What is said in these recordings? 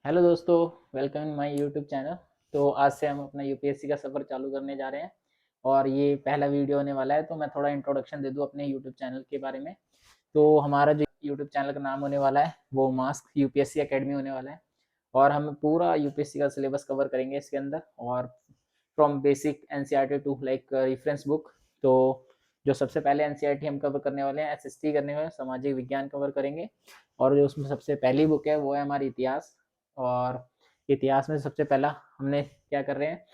Hello दोस्तों, welcome in my YouTube channel. तो आज से हम अपना यूपीएससी का सफ़र चालू करने जा रहे हैं और ये पहला वीडियो होने वाला है। तो मैं थोड़ा इंट्रोडक्शन दे दूं अपने यूट्यूब चैनल के बारे में। तो हमारा जो यूट्यूब चैनल का नाम होने वाला है वो मास्क यूपीएससी एकेडमी होने वाला है और हम पूरा यूपीएससी का सिलेबस कवर करेंगे इसके अंदर। और from basic NCERT to like reference book. तो जो सबसे पहले एनसीईआरटी हम कवर करने वाले हैं, एसएसटी करने वाले हैं, सामाजिक विज्ञान कवर करेंगे। और जो उसमें सबसे पहली बुक है वो है हमारी इतिहास। और इतिहास में सबसे पहला हमने क्या कर रहे हैं,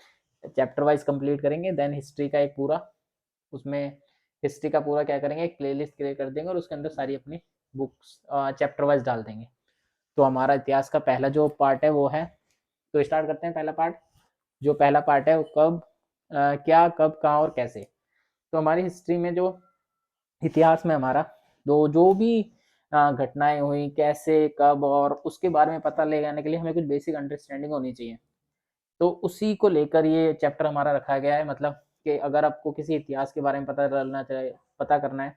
चैप्टर वाइज कंप्लीट करेंगे। देन हिस्ट्री का एक पूरा, उसमें हिस्ट्री का पूरा क्या करेंगे, एक प्लेलिस्ट क्रिएट कर देंगे और उसके अंदर सारी अपनी बुक्स चैप्टर वाइज डाल देंगे। तो हमारा इतिहास का पहला जो पार्ट है वो है, तो स्टार्ट करते हैं पहला पार्ट। जो पहला पार्ट है वो कब, क्या, कब, कहाँ और कैसे। तो हमारी हिस्ट्री में जो इतिहास में हमारा दो जो भी घटनाएं हुई, कैसे, कब, और उसके बारे में पता लगाने के लिए हमें कुछ बेसिक अंडरस्टैंडिंग होनी चाहिए। तो उसी को लेकर ये चैप्टर हमारा रखा गया है। मतलब कि अगर आपको किसी इतिहास के बारे में पता करना चाहिए, पता करना है,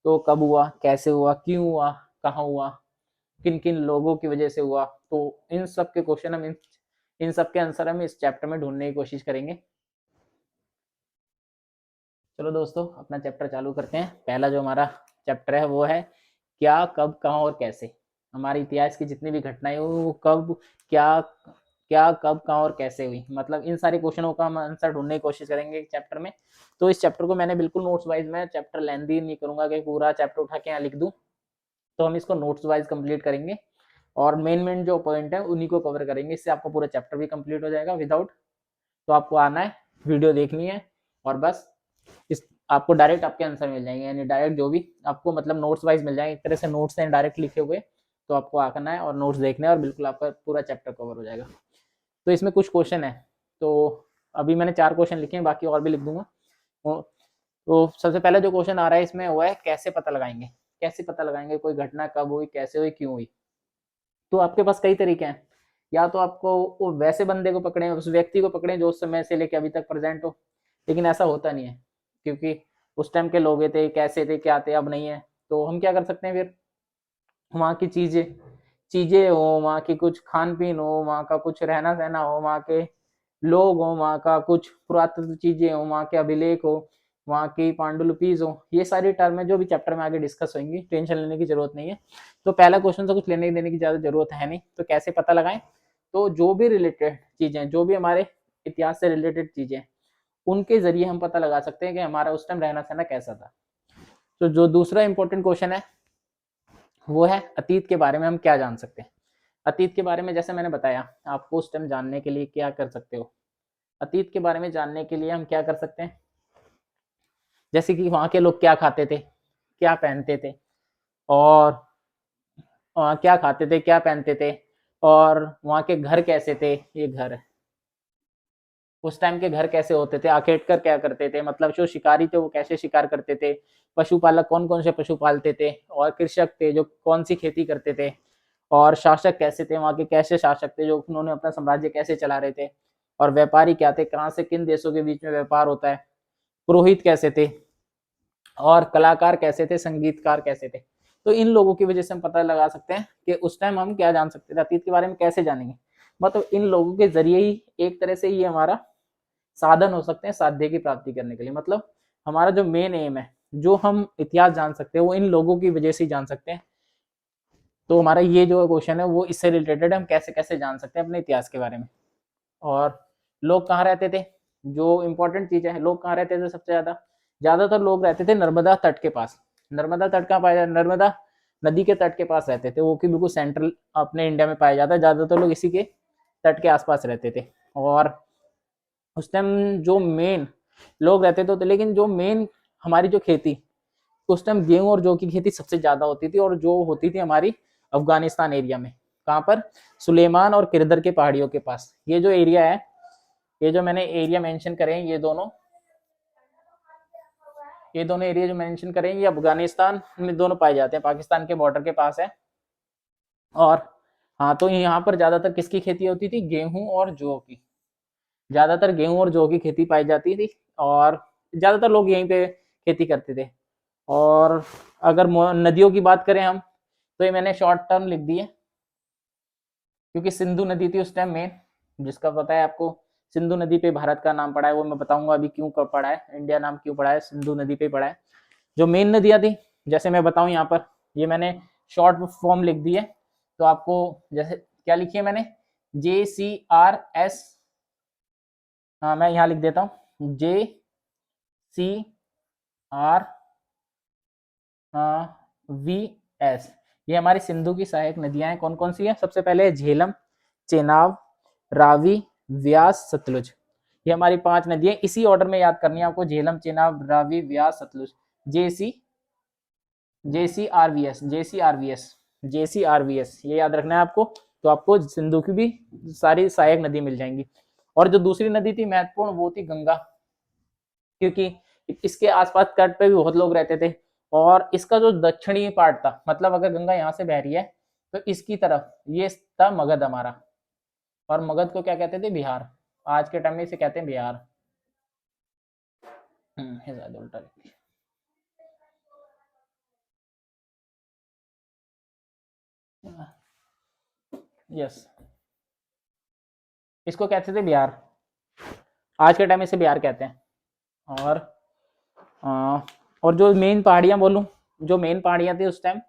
तो कब हुआ, कैसे हुआ, क्यों हुआ, कहाँ हुआ, किन किन लोगों की वजह से हुआ, तो इन सब के क्वेश्चन हम इन सब के आंसर हम इस चैप्टर में ढूंढने की कोशिश करेंगे। चलो दोस्तों, अपना चैप्टर चालू करते हैं। पहला जो हमारा चैप्टर है वो है क्या, कब, कहाँ और कैसे। हमारे इतिहास की जितनी भी घटनाएं हुई वो कब, क्या, क्या, कब, कहाँ और कैसे हुई, मतलब इन सारे क्वेश्चनों का हम आंसर ढूंढने की कोशिश करेंगे चैप्टर में। तो इस चैप्टर को मैंने बिल्कुल नोट्स वाइज, मैं चैप्टर लेंदी नहीं करूंगा कि पूरा चैप्टर उठा के यहाँ लिख दूं। तो हम इसको नोट्स वाइज कंप्लीट करेंगे और मेन मेन जो पॉइंट है उन्हीं को कवर करेंगे। इससे आपको पूरा चैप्टर भी कंप्लीट हो जाएगा विदाउट। तो आपको आना है, वीडियो देखनी है और बस इस आपको डायरेक्ट आपके आंसर मिल जाएंगे, यानी डायरेक्ट जो भी आपको मतलब नोट्स वाइज मिल जाएंगे। एक तरह से नोट्स हैं डायरेक्ट लिखे हुए। तो आपको आना है और नोट्स देखना है और बिल्कुल आपका पूरा चैप्टर कवर हो जाएगा। तो इसमें कुछ क्वेश्चन है। तो अभी मैंने 4 क्वेश्चन लिखे हैं, बाकी और भी लिख दूंगा। तो सबसे पहले जो क्वेश्चन आ रहा है इसमें वो है कैसे पता लगाएंगे। कैसे पता लगाएंगे कोई घटना कब हुई, कैसे हुई, क्यों हुई। तो आपके पास कई तरीके हैं। या तो आपको वो वैसे बंदे को पकड़े, उस व्यक्ति को पकड़े जो उस समय से लेकर अभी तक प्रेजेंट हो। लेकिन ऐसा होता नहीं है, क्योंकि उस टाइम के लोग थे, कैसे थे, क्या थे, अब नहीं है। तो हम क्या कर सकते हैं फिर, वहाँ की चीजें चीजें हो, वहाँ की कुछ खान पीन हो, वहाँ का कुछ रहना सहना हो, वहाँ के लोग हो, वहाँ का कुछ पुरातत्व चीजें हो, वहाँ के अभिलेख हो, वहाँ की पांडुलिपीज हो। ये सारी टर्म है जो भी चैप्टर में आगे डिस्कस होंगी, टेंशन लेने की जरूरत नहीं है। तो पहला क्वेश्चन से कुछ लेने देने की ज्यादा जरूरत है नहीं। तो कैसे पता लगाएं, तो जो भी रिलेटेड चीजें, जो भी हमारे इतिहास से रिलेटेड चीजें, उनके जरिए हम पता लगा सकते हैं कि हमारा उस टाइम रहना सहना कैसा था। तो जो दूसरा इंपॉर्टेंट क्वेश्चन है वो है अतीत के बारे में हम क्या जान सकते हैं। अतीत के बारे में जैसे मैंने बताया, आपको उस टाइम जानने के लिए क्या कर सकते हो। अतीत के बारे में जानने के लिए हम क्या कर सकते हैं, जैसे कि वहाँ के लोग क्या खाते थे, क्या पहनते थे, और क्या खाते थे, क्या पहनते थे, और वहाँ के घर कैसे थे। ये घर, उस टाइम के घर कैसे होते थे, आखेटकर क्या करते थे, मतलब जो शिकारी थे वो कैसे शिकार करते थे, पशुपालक कौन कौन से पशु पालते थे, और कृषक थे जो कौन सी खेती करते थे, और शासक कैसे थे, वहाँ के कैसे शासक थे जो उन्होंने अपना साम्राज्य कैसे चला रहे थे, और व्यापारी क्या थे, कहाँ से किन देशों के बीच में व्यापार होता है, पुरोहित कैसे थे, और कलाकार कैसे थे, संगीतकार कैसे थे। तो इन लोगों की वजह से हम पता लगा सकते हैं कि उस टाइम हम क्या जान सकते थे, अतीत के बारे में कैसे जानेंगे। मतलब इन लोगों के जरिए ही एक तरह से ये हमारा साधन हो सकते हैं साध्य की प्राप्ति करने के लिए। मतलब हमारा जो मेन एम है, जो हम इतिहास जान सकते हैं वो इन लोगों की वजह से ही जान सकते हैं। तो हमारा ये जो क्वेश्चन है वो इससे रिलेटेड है, हम कैसे कैसे जान सकते हैं अपने इतिहास के बारे में। और लोग कहाँ रहते थे, जो इम्पोर्टेंट चीजें हैं, लोग कहाँ रहते थे सबसे ज्यादा, ज्यादातर लोग रहते थे नर्मदा तट के पास। नर्मदा तट कहाँ पाया जाता, नर्मदा नदी के तट के पास रहते थे, वो कि बिल्कुल सेंट्रल अपने इंडिया में पाया जाता है। ज्यादातर लोग इसी के तट के आसपास रहते थे। और उस टाइम जो मेन लोग रहते थे, तो लेकिन जो मेन हमारी जो खेती, उस टाइम गेहूं और जौ की खेती सबसे ज्यादा होती थी, और जो होती थी हमारी अफगानिस्तान एरिया में। कहाँ पर, सुलेमान और किरदर के पहाड़ियों के पास। ये जो एरिया है, ये जो मैंने एरिया मेंशन करे हैं, ये दोनों एरिया जो मेंशन करे हैं, ये अफगानिस्तान में दोनों पाए जाते हैं, पाकिस्तान के बॉर्डर के पास है। और हाँ, तो यहाँ पर ज्यादातर किसकी खेती होती थी, गेहूं और जौ की। ज्यादातर गेहूं और जौ की खेती पाई जाती थी, और ज्यादातर लोग यहीं पे खेती करते थे। और अगर नदियों की बात करें हम, तो ये मैंने शॉर्ट टर्म लिख दी है। क्योंकि सिंधु नदी थी उस टाइम मेन, जिसका पता है आपको, सिंधु नदी पे भारत का नाम पड़ा है, वो मैं बताऊंगा अभी क्यों पड़ा है, इंडिया नाम क्यों पड़ा है, सिंधु नदी पे पड़ा है। जो मेन नदियां थी, जैसे मैं बताऊं यहाँ पर, ये मैंने शॉर्ट फॉर्म लिख दी है, तो आपको जैसे क्या लिखी है मैंने, JCRS, हाँ मैं यहाँ लिख देता हूँ, JCRVS, ये हमारी सिंधु की सहायक नदियां हैं। कौन कौन सी है? सबसे पहले है झेलम, चेनाब, रावी, व्यास, सतलुज। ये हमारी 5 नदियां, इसी ऑर्डर में याद करनी है आपको, झेलम, चेनाब, रावी, व्यास, सतलुज। JCRVS ये याद रखना है आपको, तो आपको सिंधु की भी सारी सहायक नदी मिल जाएंगी। और जो दूसरी नदी थी महत्वपूर्ण, वो थी गंगा, क्योंकि इसके आसपास तट पे भी बहुत लोग रहते थे, और इसका जो दक्षिणी पार्ट था, मतलब अगर गंगा यहाँ से बह रही है तो इसकी तरफ ये था मगध हमारा, और मगध को क्या कहते थे? बिहार। आज के टाइम में इसे कहते हैं बिहार। उल्टा यस, इसको कहते थे बिहार, आज के टाइम में इसे बिहार कहते हैं। और और जो मेन पहाड़ियां बोलूं, जो मेन पहाड़ियां थी उस टाइम,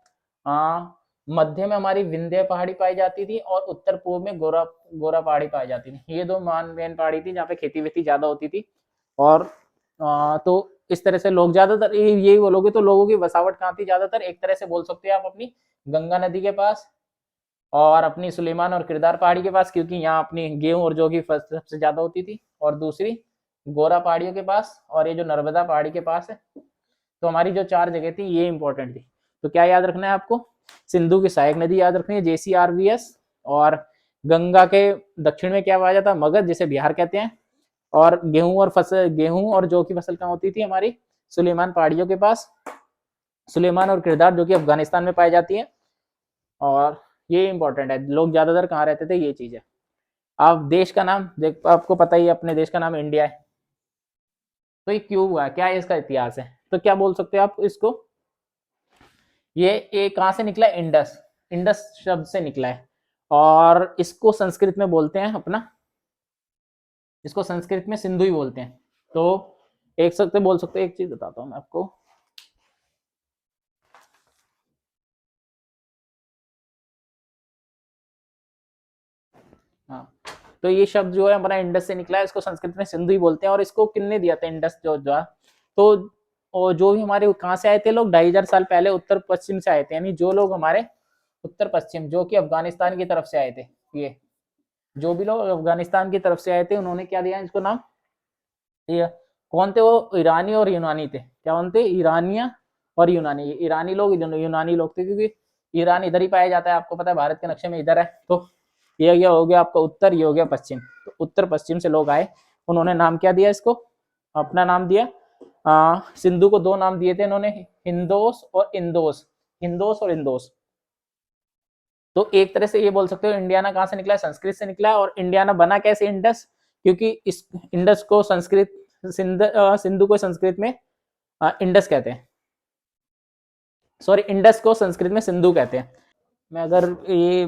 मध्य में हमारी विंध्य पहाड़ी पाई जाती थी, और उत्तर पूर्व में गोरा गोरा पहाड़ी पाई जाती थी। ये दो मेन पहाड़ी थी जहाँ पे खेती वेती ज्यादा होती थी। और तो इस तरह से लोग ज्यादातर यही बोलोगे तो लोगों की बसावट कहाँ थी ज्यादातर, एक तरह से बोल सकते हैं आप अपनी गंगा नदी के पास, और अपनी सुलेमान और किरदार पहाड़ी के पास, क्योंकि यहाँ अपनी गेहूं और जौ की फसल सबसे ज्यादा होती थी, और दूसरी गोरा पहाड़ियों के पास, और ये जो नर्मदा पहाड़ी के पास है। तो हमारी जो 4 जगह थी ये इंपॉर्टेंट थी। तो क्या याद रखना है आपको? सिंधु की सहायक नदी याद रखनी है, JCRVS, और गंगा के दक्षिण में क्या पाया जाता है? मगध, जिसे बिहार कहते हैं। और गेहूं और जौ की फसल कहाँ होती थी? हमारी सुलेमान पहाड़ियों के पास, सुलेमान और किरदार, जो कि अफगानिस्तान में पाई जाती है। और ये इंपॉर्टेंट है, लोग ज्यादातर कहाँ रहते थे, ये चीज है। आप देश का नाम देख, आपको पता ही है अपने देश का नाम इंडिया है, तो ये क्यों हुआ, क्या है इसका इतिहास है, तो क्या बोल सकते हो आप इसको? ये कहाँ से निकला? इंडस, इंडस शब्द से निकला है, और इसको संस्कृत में बोलते हैं अपना, इसको संस्कृत में सिंधु ही बोलते हैं। तो बोल सकते हैं, एक चीज बताता हूँ मैं आपको, हाँ, तो ये शब्द जो है हमारा इंडस से निकला है, इसको संस्कृत में सिंधु ही बोलते हैं। और इसको किसने दिया था इंडस जो तो और जो भी हमारे कहाँ से आए थे लोग, 2500 साल पहले उत्तर पश्चिम से आए थे, यानी जो लोग हमारे उत्तर पश्चिम, जो कि अफगानिस्तान की तरफ से आए थे, ये जो भी लोग अफगानिस्तान की तरफ से आए थे, उन्होंने क्या दिया इसको नाम? ये कौन थे? वो ईरानी और यूनानी थे। क्या कौन थे? ईरानिया और यूनानी। ईरानी लोग यूनानी लोग थे, क्योंकि ईरान इधर ही पाया जाता है, आपको पता है भारत के नक्शे में इधर है। तो ये हो गया आपका उत्तर, ये हो गया पश्चिम। तो उत्तर पश्चिम से लोग आए, उन्होंने नाम क्या दिया इसको? अपना नाम दिया। सिंधु को 2 नाम दिए थे इन्होंने, हिंदोस और इंदोस, हिंदोस और इंदोस। तो एक तरह से ये बोल सकते हो इंडियाना कहाँ से निकला है? संस्कृत से निकला है। और इंडियाना बना कैसे इंडस? क्योंकि इस इंडस को संस्कृत सिंधु को संस्कृत में इंडस कहते हैं, सॉरी, इंडस को संस्कृत में सिंधु कहते हैं। मैं अगर ये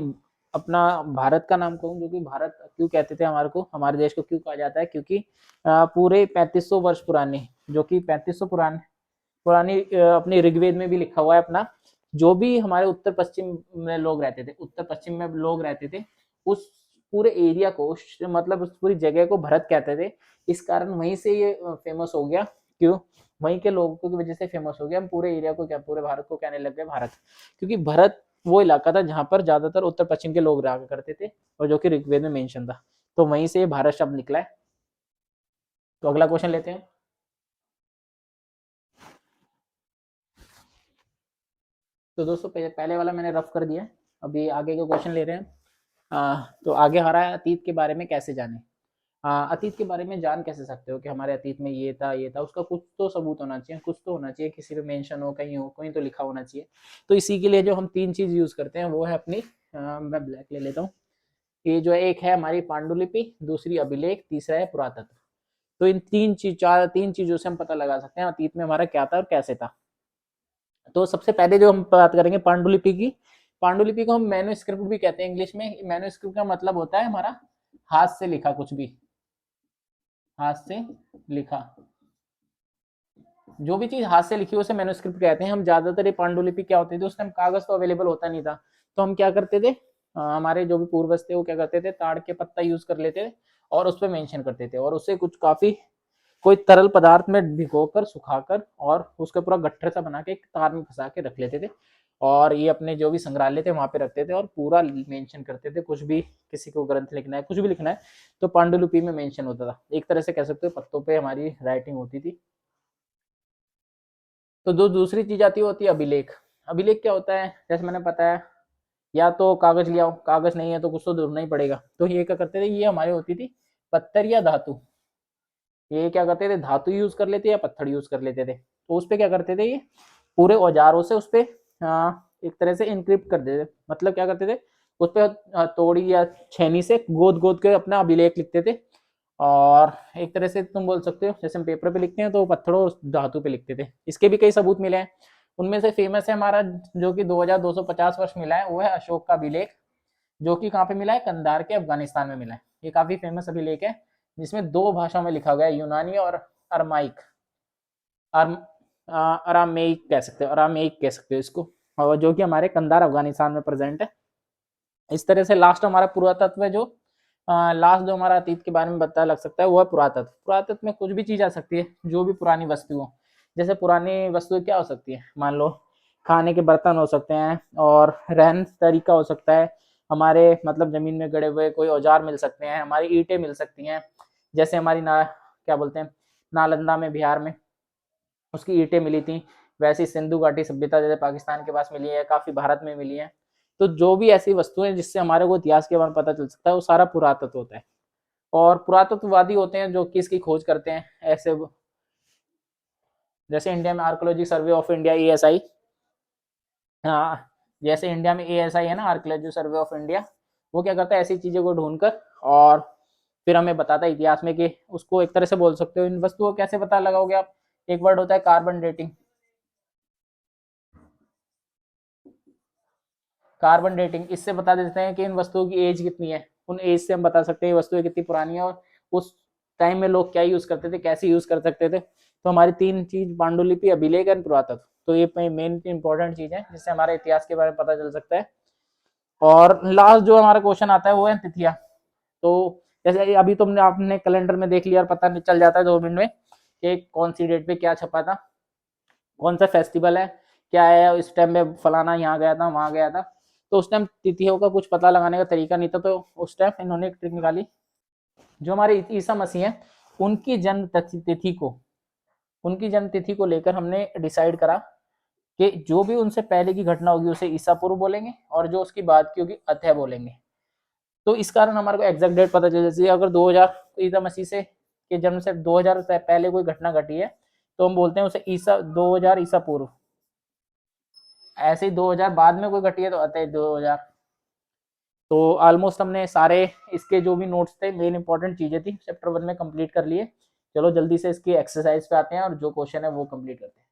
अपना भारत का नाम कहूँ, जो कि भारत क्यों कहते थे हमारे को, हमारे देश को क्यों कहा जाता है? क्योंकि पूरे 3500 वर्ष पुरानी, जो कि 3500 पुरानी अपनी ऋग्वेद में भी लिखा हुआ है अपना, जो भी हमारे उत्तर पश्चिम में लोग रहते थे, उत्तर पश्चिम में लोग रहते थे, उस पूरे एरिया को, मतलब उस पूरी जगह को भरत कहते थे। इस कारण वहीं से ये फेमस हो गया। क्यों? वहीं के लोगों की वजह से फेमस हो गया। हम पूरे एरिया को क्या, पूरे भारत को कहने लग गए भारत, क्योंकि भरत वो इलाका था जहां पर ज्यादातर उत्तर पश्चिम के लोग रहा करते थे, और जो कि ऋग्वेद में मेंशन था। तो वहीं से भारत शब्द निकला है। तो अगला क्वेश्चन लेते हैं। तो दोस्तों पहले वाला मैंने रफ कर दिया, अभी आगे के क्वेश्चन ले रहे हैं। तो आगे आ रहा है, अतीत के बारे में कैसे जाने। अतीत के बारे में जान कैसे सकते हो कि हमारे अतीत में ये था, उसका कुछ तो सबूत होना चाहिए, कुछ तो होना चाहिए, किसी पे मेंशन हो, कहीं हो, कहीं तो लिखा होना चाहिए। तो इसी के लिए जो हम 3 चीज यूज करते हैं, वो है अपनी मैं ब्लैक ले लेता हूँ। ये जो है, एक है हमारी पांडुलिपि, दूसरी अभिलेख, तीसरा है पुरातत्व। तो इन 3 चीजों से हम पता लगा सकते हैं अतीत में हमारा क्या था और कैसे था। तो सबसे पहले जो हम बात करेंगे पांडुलिपि की, पांडुलिपि को हम मैन्युस्क्रिप्ट भी कहते हैं इंग्लिश में। मैन्युस्क्रिप्ट का मतलब होता है हमारा हाथ से लिखा कुछ भी, हाथ से लिखा जो भी चीज हाथ से लिखी उसे मैन्युस्क्रिप्ट कहते हैं हम। ज्यादातर ये पांडुलिपि क्या होती थी, उस टाइम कागज तो अवेलेबल होता नहीं था, तो हम क्या करते थे, हमारे जो भी पूर्वज थे वो क्या करते थे, ताड़ के पत्ता यूज कर लेते थे और उस पर मेंशन करते थे, और उससे कुछ काफी कोई तरल पदार्थ में भिगोकर सुखाकर और उसका पूरा गट्ठर सा बना के एक तार में फंसा के रख लेते थे, और ये अपने जो भी संग्रहालय थे वहां पे रखते थे और पूरा मेंशन करते थे। कुछ भी किसी को ग्रंथ लिखना है, कुछ भी लिखना है, तो पांडुलिपि में मेंशन होता था। एक तरह से कह सकते हो पत्तों पे हमारी राइटिंग होती थी। तो जो दूसरी चीज आती है होती है अभिलेख। अभिलेख क्या होता है, जैसे मैंने बताया, या तो कागज ले आओ, कागज नहीं है तो कुछ तो ढूंढना ही पड़ेगा, तो ये क्या करते थे, ये हमारी होती थी पत्थर या धातु। ये क्या करते थे, धातु यूज कर लेते या पत्थर यूज कर लेते थे। तो उस पे क्या करते थे, ये पूरे औजारों से उस पे एक तरह से इनक्रिप्ट कर देते, मतलब क्या करते थे, उस पे तोड़ी या छेनी से गोद गोद के अपना अभिलेख लिखते थे। और एक तरह से तुम बोल सकते हो जैसे हम पेपर पे लिखते हैं तो पत्थरों धातु पे लिखते थे। इसके भी कई सबूत मिले हैं, उनमें से फेमस है हमारा जो कि 2250 वर्ष मिला है, वो है अशोक का अभिलेख, जो कि कहाँ पे मिला है, कंधार के अफगानिस्तान में मिला है। ये काफी फेमस अभिलेख है, जिसमें दो भाषाओं में लिखा गया है, यूनानी और अरमाइक, अरामेइक कह सकते हो, अरामेइक कह सकते हो इसको, और जो कि हमारे कंधार अफगानिस्तान में प्रेजेंट है। इस तरह से लास्ट हमारा पुरातत्व है, जो लास्ट जो हमारा अतीत के बारे में पता लग सकता है वो है पुरातत्व। पुरातत्व में कुछ भी चीज आ सकती है, जो भी पुरानी वस्तु हो। जैसे पुरानी वस्तुएं क्या हो सकती है, मान लो खाने के बर्तन हो सकते हैं, और रहन तरीका हो सकता है, हमारे मतलब जमीन में गड़े हुए कोई औजार मिल सकते हैं, हमारी ईंटें मिल सकती हैं, जैसे हमारी क्या बोलते हैं, नालंदा में, बिहार में उसकी ईंटें मिली थी। वैसी सिंधु घाटी सभ्यता जैसे पाकिस्तान के पास मिली है, काफी भारत में मिली है। तो जो भी ऐसी वस्तुएं जिससे हमारे को इतिहास के बारे में पता चल सकता है, वो सारा पुरातत्व होता है। और पुरातत्ववादी होते हैं जो कि इसकी खोज करते हैं, ऐसे जैसे इंडिया में archaeology survey of India, ASI। हाँ, जैसे इंडिया में ASI है ना, आर्कोलॉजी सर्वे ऑफ इंडिया, वो क्या करता है, ऐसी चीजों को ढूंढकर और फिर हमें बताता है इतिहास में कि उसको एक तरह से बोल सकते हो। इन वस्तुओं को कैसे पता लगाओगे आप, एक वर्ड होता है कार्बन डेटिंग। कार्बन डेटिंग, इससे बता देते हैं कि इन वस्तुओं की एज कितनी है, उन एज से हम बता सकते हैं वस्तुएं कितनी पुरानी है और उस टाइम में लोग क्या यूज करते थे, कैसे यूज कर सकते थे। तो हमारी तीन चीज, पांडुलिपि, अभिलेख एंड पुरातत्व, तो ये मेन इंपॉर्टेंट चीज है जिससे हमारे इतिहास के बारे में पता चल सकता है। और लास्ट जो हमारा क्वेश्चन आता है वो है तिथियां। तो जैसे अभी तुमने आपने कैलेंडर में देख लिया और पता नहीं चल जाता है 2 मिनट में कि कौन सी डेट पे क्या छपा था, कौन सा फेस्टिवल है, क्या है, इस टाइम में फलाना यहाँ गया था, वहां गया था। तो उस टाइम तिथियों का कुछ पता लगाने का तरीका नहीं था, तो उस टाइम इन्होंने एक ट्रिक निकाली। जो हमारे ईसा मसीह हैं, उनकी जन्म तिथि को उनकी जन्म तिथि को लेकर हमने डिसाइड करा कि जो भी उनसे पहले की घटना होगी उसे ईसा पूर्व बोलेंगे, और जो उसकी बाद की होगी अतः बोलेंगे। तो इस कारण हमारे को एग्जैक्ट डेट पता चल जाती है। अगर 2000 ईसा मसीह से के जन्म से 2000 से पहले कोई घटना घटी है, तो हम बोलते हैं उसे ईसा 2000 ईसा पूर्व। ऐसे ही 2000 बाद में कोई घटी है तो अतः 2000। तो ऑलमोस्ट हमने सारे इसके जो भी नोट्स थे, मेन इंपॉर्टेंट चीजें थी चैप्टर 1 में कंप्लीट कर लिए। चलो जल्दी से इसकी एक्सरसाइज पे आते हैं और जो क्वेश्चन है वो कंप्लीट करते हैं।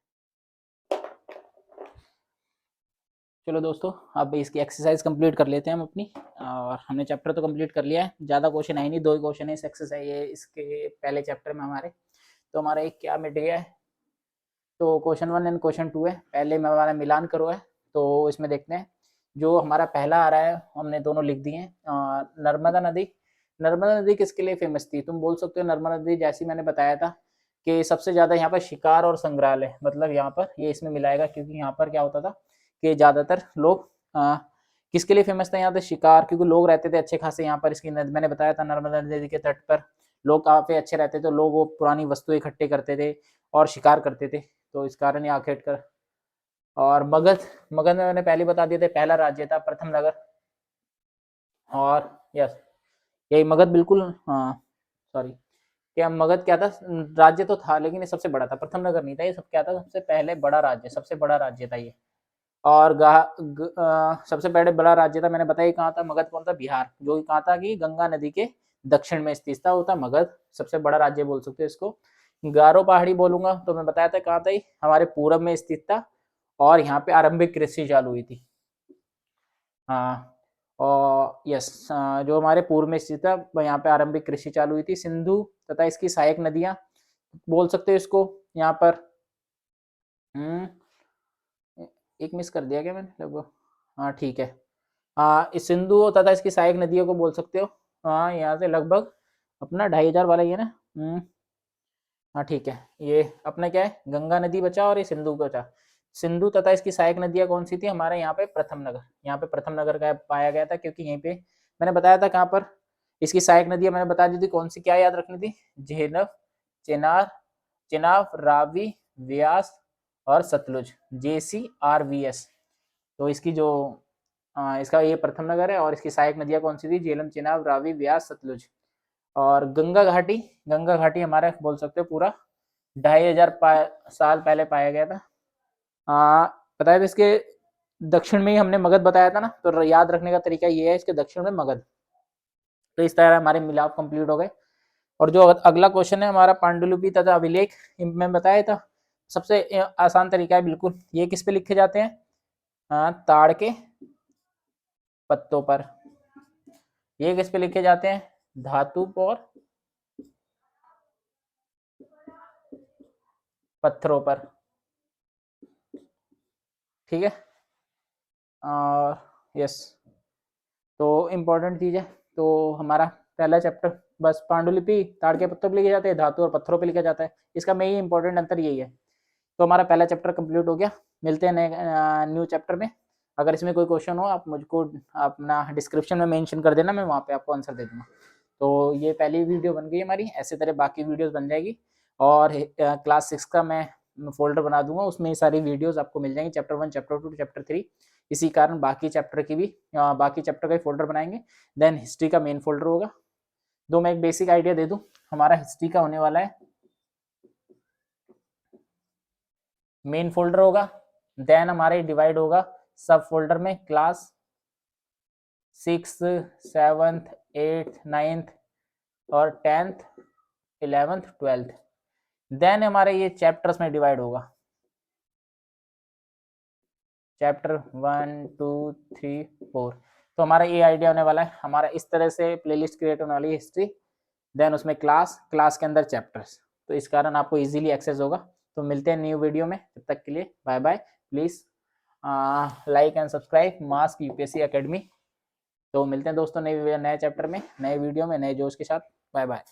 चलो दोस्तों, अब इसकी एक्सरसाइज कंप्लीट कर लेते हैं हम अपनी। और हमने चैप्टर तो कंप्लीट कर लिया है, ज़्यादा क्वेश्चन है नहीं, 2 ही क्वेश्चन है इस एक्सरसाइज, ये इसके पहले चैप्टर में हमारे। तो हमारा एक क्या मिट गया है, तो क्वेश्चन 1 एंड क्वेश्चन 2 है। पहले में हमारा मिलान करो है, तो इसमें देखते हैं। जो हमारा पहला आ रहा है हमने दोनों लिख दिए हैं। नर्मदा नदी, नर्मदा नदी किसके लिए फेमस थी, तुम बोल सकते हो नर्मदा नदी, जैसे मैंने बताया था कि सबसे ज़्यादा यहाँ पर शिकार और संग्रहालय, मतलब यहाँ पर ये इसमें मिलाएगा, क्योंकि यहाँ पर क्या होता था कि ज़्यादातर लोग किसके लिए फेमस था, यहाँ पे शिकार, क्योंकि लोग रहते थे अच्छे खासे यहाँ पर। इसकी मैंने बताया था नर्मदा नदी के तट पर लोग काफ़ी अच्छे रहते थे, लोग वो पुरानी वस्तुएं इकट्ठे करते थे और शिकार करते थे, तो इस कारण ये आखेटकर। और मगध, मगध में मैंने पहले बता दिया था, पहला राज्य था, प्रथम नगर। और यस, यही मगध बिल्कुल, हाँ सॉरी, क्या मगध क्या था, राज्य तो था लेकिन ये सबसे बड़ा था, प्रथम नगर नहीं था, ये सब क्या था, सबसे पहले बड़ा राज्य, सबसे बड़ा राज्य था ये। और सबसे पहले बड़ा राज्य था, मैंने बताया कहाँ था, मगध कौन था, बिहार, जो कहाँ था कि गंगा नदी के दक्षिण में स्थित था, वो था मगध, सबसे बड़ा राज्य बोल सकते हो इसको। गारो पहाड़ी बोलूंगा तो मैं बताया था कहाँ था, हमारे पूरब में स्थित था, और यहाँ पे आरंभिक कृषि चालू हुई थी। हाँ, और यस, जो हमारे पूर्व में स्थित है यहाँ पे आरंभिक कृषि चालू हुई थी। सिंधु तथा इसकी सहायक नदियाँ बोल सकते हो इसको यहाँ पर। एक मिस कर दिया क्या मैंने लगभग? हाँ ठीक है। हाँ, इस सिंधु तथा इसकी सहायक नदियों को बोल सकते हो। हाँ, यहाँ से लगभग अपना 2500 वाला ही है ना। हाँ ठीक है, ये अपना क्या है, गंगा नदी बचा और ये सिंधु बचा। सिंधु तथा इसकी सहायक नदियाँ कौन सी थी? हमारे यहाँ पे प्रथम नगर, यहाँ पे प्रथम नगर का पाया गया था, क्योंकि यहीं पे मैंने बताया था कहाँ पर इसकी सहायक नदियाँ मैंने बता दी थी कौन सी, क्या याद रखनी थी? झेलम, चेनार, चेनाब, रावी, व्यास और सतलुज, JCRVS। तो इसकी जो इसका ये प्रथम नगर है, और इसकी सहायक नदियाँ कौन सी थी? झेलम, चेनाब, रावी, व्यास, सतलुज। और गंगा घाटी, गंगा घाटी हमारा बोल सकते हो पूरा 2500 साल पहले पाया गया था। पता है इसके दक्षिण में ही हमने मगध बताया था ना, तो याद रखने का तरीका ये है, इसके दक्षिण में मगध। तो इस तरह हमारे मिलाप कंप्लीट हो गए। और जो अगला क्वेश्चन है हमारा पांडुलिपि तथा अभिलेख, मैं बताया था सबसे आसान तरीका है बिल्कुल। ये किस पे लिखे जाते हैं? ताड़ के पत्तों पर। ये किस पे लिखे जाते हैं? धातु और पत्थरों पर। ठीक है, और यस, तो इम्पोर्टेंट चीज़ है। तो हमारा पहला चैप्टर बस पांडुलिपि ताड़ के पत्तों पे लिखे जाते हैं, धातु और पत्थरों पे लिखा जाता है। इसका मेन इंपॉर्टेंट अंतर यही है। तो हमारा पहला चैप्टर कंप्लीट हो गया। मिलते हैं नए न्यू चैप्टर में। अगर इसमें कोई क्वेश्चन हो आप मुझको अपना डिस्क्रिप्शन में मेंशन कर देना, मैं वहाँ पे आपको आंसर दे दूँगा। तो ये पहली वीडियो बन गई हमारी, ऐसे तरह बाकी वीडियोस बन जाएगी। और क्लास 6 का मैं फोल्डर बना दूंगा, उसमें ये सारी वीडियोस आपको मिल जाएंगी, चैप्टर 1, चैप्टर 2, चैप्टर 3। इसी कारण बाकी चैप्टर की भी बाकी चैप्टर का ही फोल्डर बनाएंगे। देन हिस्ट्री का मेन फोल्डर होगा। दो मैं एक बेसिक आइडिया दे दूं, हमारा हिस्ट्री का होने वाला है मेन फोल्डर होगा। देन हमारे डिवाइड होगा सब फोल्डर में, क्लास 6, 7, 8, 9 और 10th, 11th, 12th। देन हमारे ये चैप्टर्स में डिवाइड होगा, चैप्टर 1, 2, 3, 4। तो हमारा ये आइडिया होने वाला है, हमारा इस तरह से प्लेलिस्ट क्रिएट होने वाली है हिस्ट्री। देन उसमें क्लास, क्लास के अंदर चैप्टर्स, तो इस कारण आपको इजीली एक्सेस होगा। तो मिलते हैं न्यू वीडियो में, तब तक के लिए bye bye. Please like and subscribe mask UPSC academy. तो मिलते हैं दोस्तों नए चैप्टर में, नए वीडियो में, नए जोश के साथ। Bye bye.